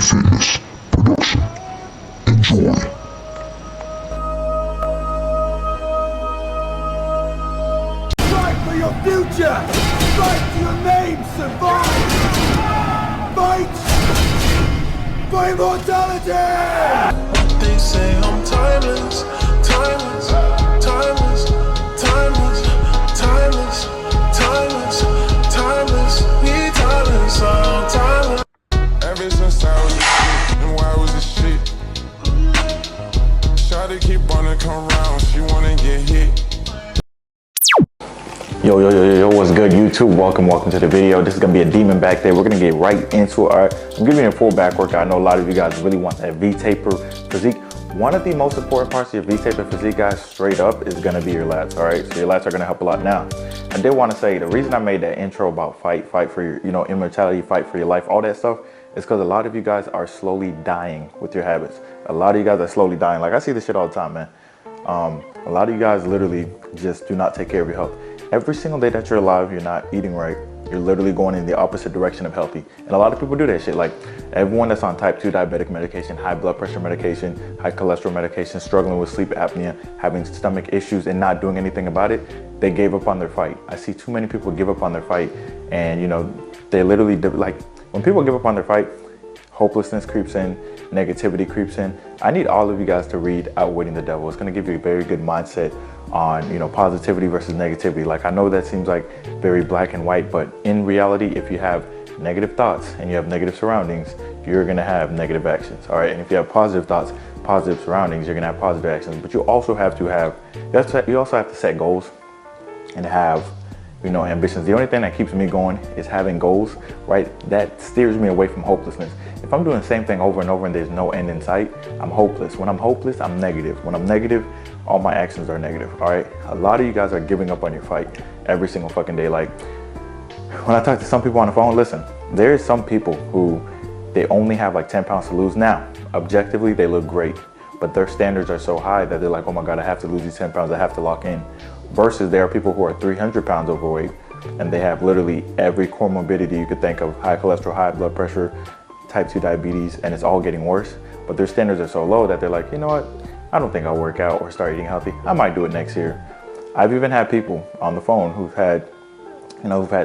Getlvfitness production. Enjoy. Fight for your future! Fight for your name! Survive! Fight for immortality! They say I'm timeless, timeless, timeless, timeless, timeless, timeless, timeless, we timeless, all timeless. Ever since I was a kid, and why I was a shit. Try to keep on and come around, she wanna get hit. Yo, what's good, YouTube? Welcome to the video. This is gonna be a demon back day. We're gonna get right into it. All right, I'm giving you a full back workout. I know a lot of you guys really want that V-taper physique. One of the most important parts of your V-taper physique, guys, straight up, is gonna be your lats. All right, so your lats are gonna help a lot. Now, I did want to say the reason I made that intro about fight for your, immortality, fight for your life, all that stuff, is because a lot of you guys are slowly dying with your habits. A lot of you guys are slowly dying. Like, I see this shit all the time, man. A lot of you guys literally just do not take care of your health. Every single day that you're alive, you're not eating right. You're literally going in the opposite direction of healthy. And a lot of people do that shit. Like, everyone that's on type 2 diabetic medication, high blood pressure medication, high cholesterol medication, struggling with sleep apnea, having stomach issues and not doing anything about it, they gave up on their fight. I see too many people give up on their fight. And, they literally, like, when people give up on their fight, hopelessness creeps in, negativity creeps in. I need all of you guys to read Outwitting the Devil. It's gonna give you a very good mindset on, positivity versus negativity. Like, I know that seems like very black and white, but in reality, if you have negative thoughts and you have negative surroundings, you're gonna have negative actions, all right? And if you have positive thoughts, positive surroundings, you're gonna have positive actions. But you also have to set goals and have, ambitions. The only thing that keeps me going is having goals, right? That steers me away from hopelessness. If I'm doing the same thing over and over and there's no end in sight, I'm hopeless. When I'm hopeless, I'm negative. When I'm negative, all my actions are negative, all right? A lot of you guys are giving up on your fight every single fucking day. Like, when I talk to some people on the phone, listen, there's some people who, they only have like 10 pounds to lose. Now, objectively, they look great, but their standards are so high that they're like, oh my God, I have to lose these 10 pounds, I have to lock in. Versus there are people who are 300 pounds overweight and they have literally every comorbidity you could think of, high cholesterol, high blood pressure, type 2 diabetes, and it's all getting worse. But their standards are so low that they're like, you know what? I don't think I'll work out or start eating healthy. I might do it next year. I've even had people on the phone who've had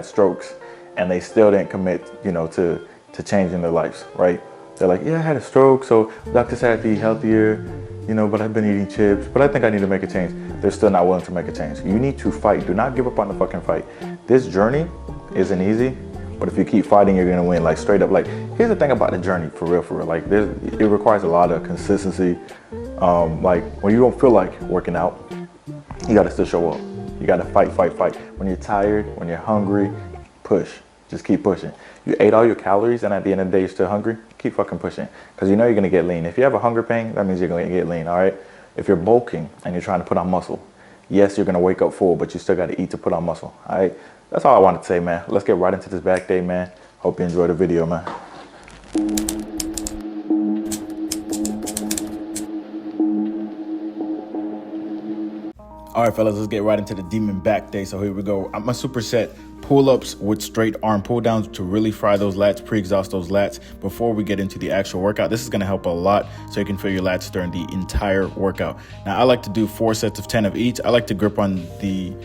strokes and they still didn't commit, to changing their lives, right? They're like, yeah, I had a stroke, so the doctor said I had to eat healthier, but I've been eating chips, but I think I need to make a change. They're still not willing to make a change. You need to fight. Do not give up on the fucking fight. This journey isn't easy, but if you keep fighting, you're gonna win. Like, straight up. Like, here's the thing about the journey, for real. Like, it requires a lot of consistency. Like, when you don't feel like working out, you gotta still show up. You gotta fight. When you're tired, when you're hungry, push. Just keep pushing. You ate all your calories and at the end of the day you're still hungry, keep fucking pushing. Because you're gonna get lean. If you have a hunger pain, that means you're gonna get lean, all right? If you're bulking and you're trying to put on muscle, yes, you're gonna wake up full, but you still gotta eat to put on muscle, all right? That's all I wanted to say, man. Let's get right into this back day, man. Hope you enjoy the video, man. All right, fellas, let's get right into the demon back day. So here we go. I'm a superset pull-ups with straight arm pull-downs to really fry those lats, pre-exhaust those lats before we get into the actual workout. This is going to help a lot so you can feel your lats during the entire workout. Now, I like to do 4 sets of 10 of each. I like to grip on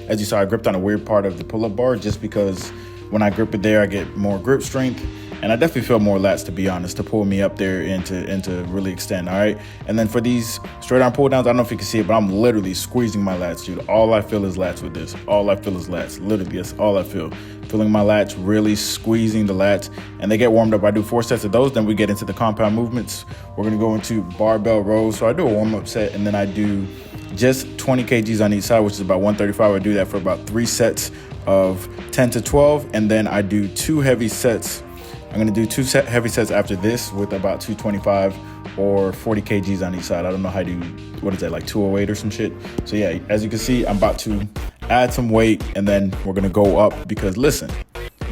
as you saw, I gripped on a weird part of the pull-up bar just because when I grip it there, I get more grip strength. And I definitely feel more lats, to be honest, to pull me up there and to really extend, all right? And then for these straight arm pull downs, I don't know if you can see it, but I'm literally squeezing my lats, dude. All I feel is lats with this. All I feel is lats. Literally, that's all I feel. Feeling my lats, really squeezing the lats, and they get warmed up. I do 4 sets of those, then we get into the compound movements. We're gonna go into barbell rows. So I do a warm-up set, and then I do just 20 kgs on each side, which is about 135. I do that for about 3 sets of 10 to 12, and then I do 2 heavy sets. I'm gonna do 2 heavy sets after this with about 225 or 40 kgs on each side. I don't know how to do, what is that, like 208 or some shit? So yeah, as you can see, I'm about to add some weight and then we're gonna go up because listen,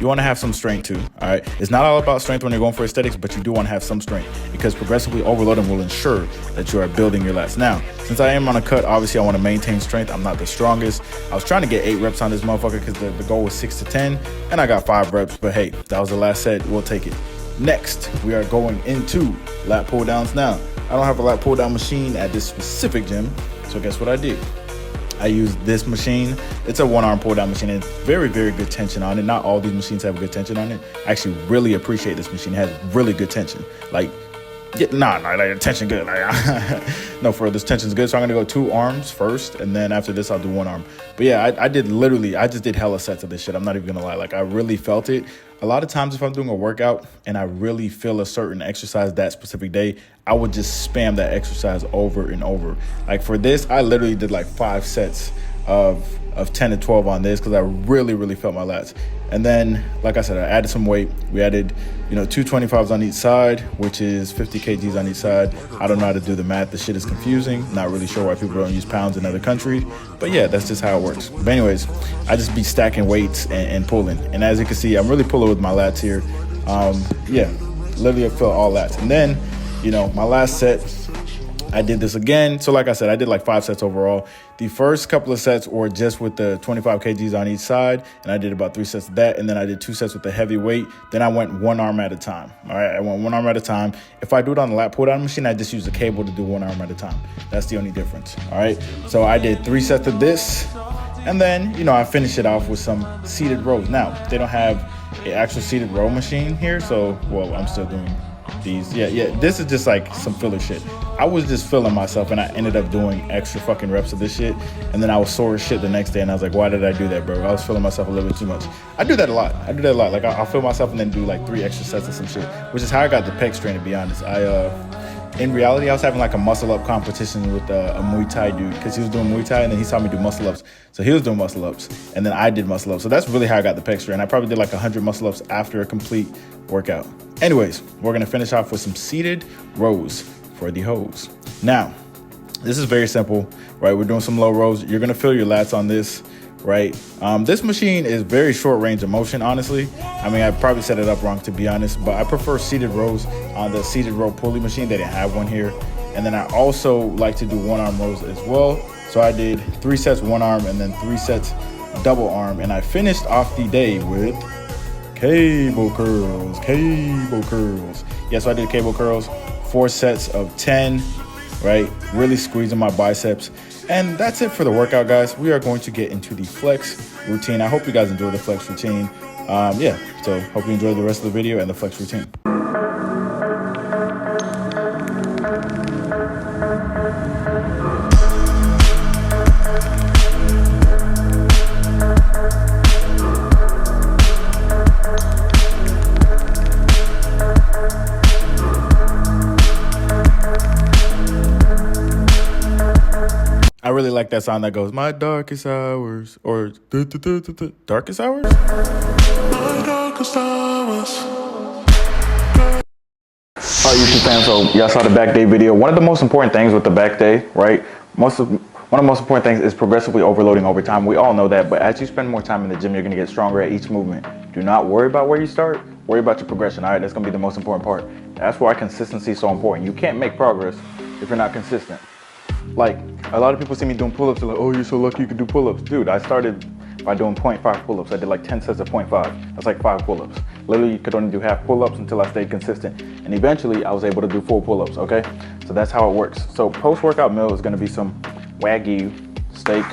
you wanna have some strength too, all right? It's not all about strength when you're going for aesthetics, but you do wanna have some strength because progressively overloading will ensure that you are building your lats. Now, since I am on a cut, obviously I wanna maintain strength. I'm not the strongest. I was trying to get 8 reps on this motherfucker because the goal was 6 to 10 and I got 5 reps, but hey, that was the last set, we'll take it. Next, we are going into lat pull downs now. I don't have a lat pull down machine at this specific gym, so guess what I did? I use this machine. It's a one arm pull down machine, and very, very good tension on it. Not all these machines have good tension on it. I actually really appreciate this machine. It has really good tension. Like, like tension good. No, for this tension's good. So I'm gonna go 2 arms first, and then after this I'll do 1 arm. But yeah, I just did hella sets of this shit. I'm not even gonna lie. Like, I really felt it. A lot of times if I'm doing a workout and I really feel a certain exercise that specific day, I would just spam that exercise over and over. Like for this, I literally did like 5 sets of 10 to 12 on this because I really, really felt my lats. And then, like I said, I added some weight. We added, 2 25s on each side, which is 50 kgs on each side. I don't know how to do the math. The shit is confusing. Not really sure why people don't use pounds in other countries. But yeah, that's just how it works. But anyways, I just be stacking weights and pulling. And as you can see, I'm really pulling with my lats here. Yeah, literally I feel all lats. And then, my last set, I did this again. So like I said, I did like 5 sets overall. The first couple of sets were just with the 25 kgs on each side, and I did about 3 sets of that, and then I did 2 sets with the heavy weight. Then I went 1 arm at a time. All right, I went 1 arm at a time. If I do it on the lat pull down machine, I just use the cable to do 1 arm at a time. That's the only difference. All right, so I did 3 sets of this, and then I finished it off with some seated rows. Now they don't have an actual seated row machine here, so I'm still doing these. Yeah, this is just like some filler shit. I was just feeling myself, and I ended up doing extra fucking reps of this shit, and then I was sore as shit the next day, and I was like, why did I do that, bro? I was feeling myself a little bit too much. I do that a lot. Like I'll feel myself and then do like 3 extra sets of some shit, which is how I got the pec strain, to be honest. In reality, I was having like a muscle up competition with a Muay Thai dude, because he was doing Muay Thai and then he saw me do muscle ups. So he was doing muscle ups and then I did muscle ups. So that's really how I got the pec strain. I probably did like 100 muscle ups after a complete workout. Anyways, we're gonna finish off with some seated rows for the hoes. Now, this is very simple, right? We're doing some low rows. You're gonna feel your lats on this, right? This machine is very short range of motion, honestly. I mean, I probably set it up wrong, to be honest, but I prefer seated rows on the seated row pulley machine. They didn't have one here. And then I also like to do 1 arm rows as well. So I did 3 sets 1 arm and then 3 sets double arm. And I finished off the day with cable curls. Yeah, so I did cable curls, 4 sets of 10, right? Really squeezing my biceps. And that's it for the workout, guys. We are going to get into the flex routine. I hope you guys enjoy the flex routine. Yeah, so hope you enjoy the rest of the video and the flex routine. I really like that song that goes, my darkest hours, or darkest hours? My darkest hours. All right, YouTube fans, so y'all saw the back day video. One of the most important things with the back day, right? One of the most important things is progressively overloading over time. We all know that, but as you spend more time in the gym, you're gonna get stronger at each movement. Do not worry about where you start, worry about your progression, all right? That's gonna be the most important part. That's why consistency is so important. You can't make progress if you're not consistent. Like, a lot of people see me doing pull-ups, they're like, oh, you're so lucky you can do pull-ups. Dude, I started by doing 0.5 pull-ups. I did like 10 sets of 0.5. That's like 5 pull-ups. Literally, you could only do half pull-ups until I stayed consistent. And eventually, I was able to do full pull-ups, okay? So that's how it works. So post-workout meal is gonna be some Wagyu steak.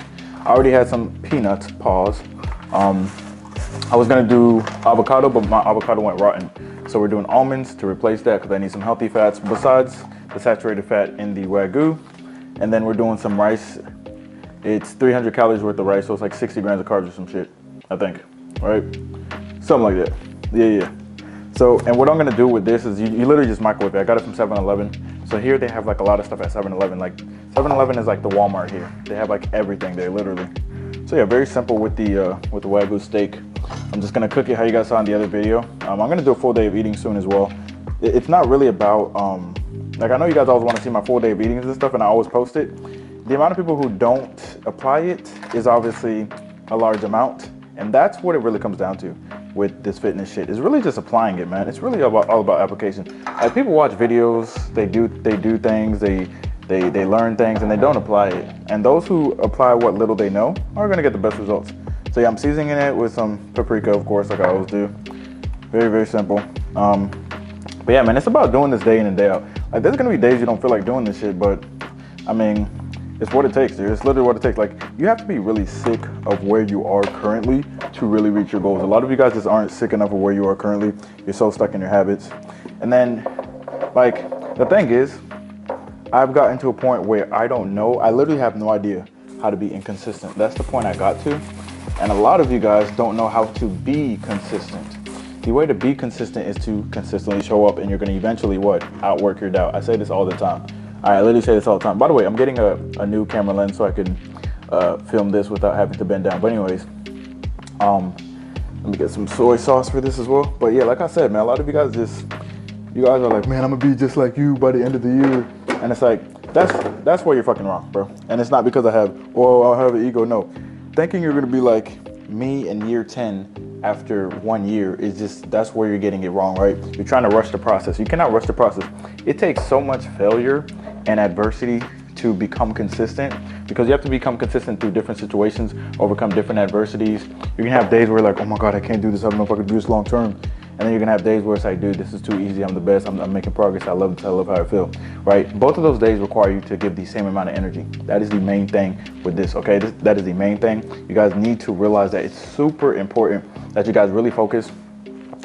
I already had some peanuts, pause. I was gonna do avocado, but my avocado went rotten. So we're doing almonds to replace that because I need some healthy fats besides the saturated fat in the Wagyu. And then we're doing some rice. It's 300 calories worth of rice, so it's like 60 grams of carbs or some shit, I think, right? Something like that, yeah. So, and what I'm gonna do with this is you literally just microwave it. I got it from 7-Eleven. So here they have like a lot of stuff at 7-Eleven. Like 7-Eleven is like the Walmart here. They have like everything there, literally. So yeah, very simple with the Wagyu steak. I'm just gonna cook it how you guys saw in the other video. I'm gonna do a full day of eating soon as well. It's not really about, like I know you guys always want to see my full day of eatings and stuff, and I always post it. The amount of people who don't apply it is obviously a large amount, and that's what it really comes down to with this fitness shit. Is really just applying it, man. It's really all about application. Like people watch videos, they do things, they learn things, and they don't apply it. And those who apply what little they know are gonna get the best results. So yeah, I'm seasoning it with some paprika, of course, like I always do. Very, very simple. But yeah, man, it's about doing this day in and day out. Like, there's gonna be days you don't feel like doing this shit, but I mean, it's what it takes, dude. It's literally what it takes. Like, you have to be really sick of where you are currently to really reach your goals. A lot of you guys just aren't sick enough of where you are currently. You're so stuck in your habits. And then, like, the thing is, I've gotten to a point where I don't know. I literally have no idea how to be inconsistent. That's the point I got to. And a lot of you guys don't know how to be consistent. The way to be consistent is to consistently show up, and you're going to eventually what? Outwork your doubt. I say this all the time. I literally say this all the time. By the way, I'm getting a new camera lens so I can film this without having to bend down. But anyways, let me get some soy sauce for this as well. But yeah, like I said, man, a lot of you guys are like, man, I'm gonna be just like you by the end of the year. And it's like, that's where you're fucking wrong, bro. And it's not because I have an ego. No, thinking you're gonna be like me in year 10 after 1 year is just, that's where you're getting it wrong, right? You're trying to rush the process. You cannot rush the process. It takes so much failure and adversity to become consistent, because you have to become consistent through different situations, overcome different adversities. You're gonna have days where you're like, oh my God, I can't do this. I don't know if I can do this long term. And then you're gonna have days where it's like, dude, this is too easy. I'm the best. I'm making progress. I love how I feel, right? Both of those days require you to give the same amount of energy. That is the main thing with this, okay? That is the main thing. You guys need to realize that it's super important that you guys really focus,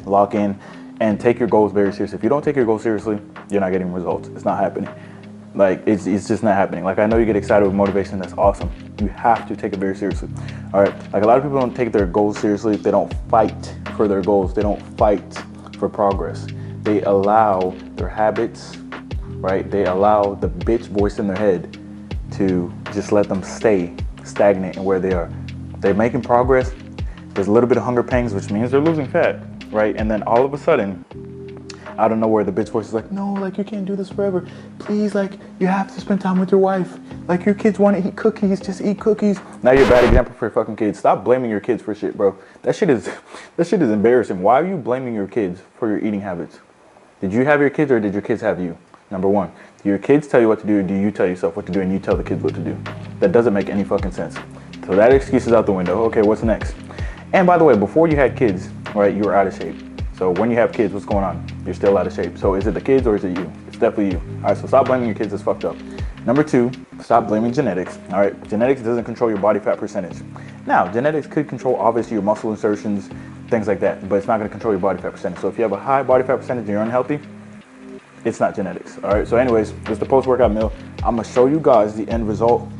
lock in, and take your goals very seriously. If you don't take your goals seriously, you're not getting results. It's not happening. Like, it's just not happening. Like, I know you get excited with motivation. That's awesome. You have to take it very seriously. All right. Like, a lot of people don't take their goals seriously if they don't fight for their goals. They don't fight for progress. They allow their habits, right? They allow the bitch voice in their head to just let them stay stagnant in where they are. They're making progress. There's a little bit of hunger pangs, which means they're losing fat, right? And then all of a sudden, out of nowhere, the bitch voice is like, no, like, you can't do this forever. Please, like, you have to spend time with your wife. Like, your kids want to eat cookies, just eat cookies. Now you're a bad example for your fucking kids. Stop blaming your kids for shit, bro. That shit is embarrassing. Why are you blaming your kids for your eating habits? Did you have your kids, or did your kids have you? Number one, do your kids tell you what to do, or do you tell yourself what to do and you tell the kids what to do? That doesn't make any fucking sense. So that excuse is out the window. Okay, what's next? And by the way, before you had kids, right, you were out of shape. So when you have kids, what's going on? You're still out of shape. So is it the kids or is it you? It's definitely you. All right, so stop blaming your kids. It's fucked up. Number two, stop blaming genetics. All right, genetics doesn't control your body fat percentage. Now, genetics could control, obviously, your muscle insertions, things like that, but it's not going to control your body fat percentage. So if you have a high body fat percentage and you're unhealthy, it's not genetics. All right, so anyways, this is the post-workout meal. I'm going to show you guys the end result.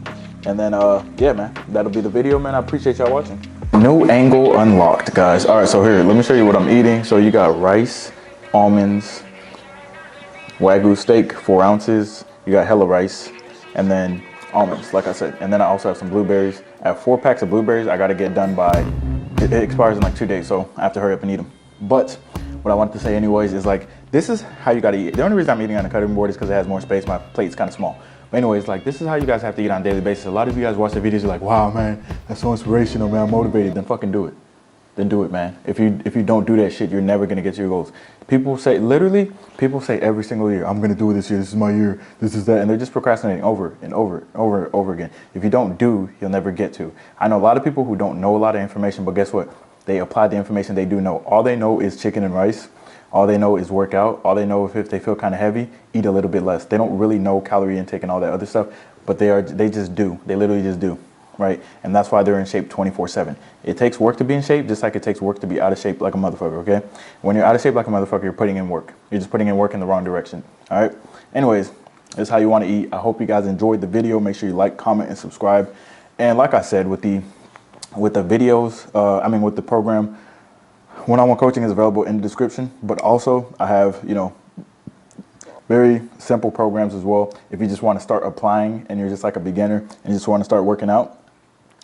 And then, yeah, man, that'll be the video, man. I appreciate y'all watching. New angle unlocked, guys. All right, so here, let me show you what I'm eating. So you got rice, almonds, Wagyu steak, 4 ounces. You got hella rice, and then almonds, like I said. And then I also have some blueberries. I have 4 packs of blueberries. I got to get done by, it expires in like 2 days, so I have to hurry up and eat them. But what I wanted to say anyways is, like, this is how you got to eat. The only reason I'm eating on a cutting board is because it has more space. My plate's kind of small. But anyways, like, this is how you guys have to eat on a daily basis. A lot of you guys watch the videos, you're like, wow, man, that's so inspirational, man, I'm motivated. Then fucking do it. Then do it, man. If you don't do that shit, you're never gonna get to your goals. People say every single year, I'm gonna do it this year, this is my year, this is that, and they're just procrastinating over and over again. If you don't do, you'll never get to. I know a lot of people who don't know a lot of information, but guess what? They apply the information they do know. All they know is chicken and rice. All they know is work out. All they know is if they feel kind of heavy, eat a little bit less. They don't really know calorie intake and all that other stuff, but they just do. They literally just do, right? And that's why they're in shape 24/7. It takes work to be in shape, just like it takes work to be out of shape like a motherfucker, okay? When you're out of shape like a motherfucker, you're putting in work. You're just putting in work in the wrong direction, all right? Anyways, this is how you want to eat. I hope you guys enjoyed the video. Make sure you like, comment, and subscribe. And like I said, with the videos, with the program, one-on-one coaching is available in the description, but also I have, very simple programs as well. If you just want to start applying and you're just like a beginner and you just want to start working out,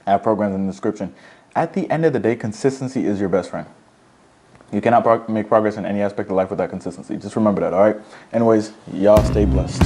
I have programs in the description. At the end of the day, consistency is your best friend. You cannot make progress in any aspect of life without consistency. Just remember that, all right? Anyways, y'all stay blessed.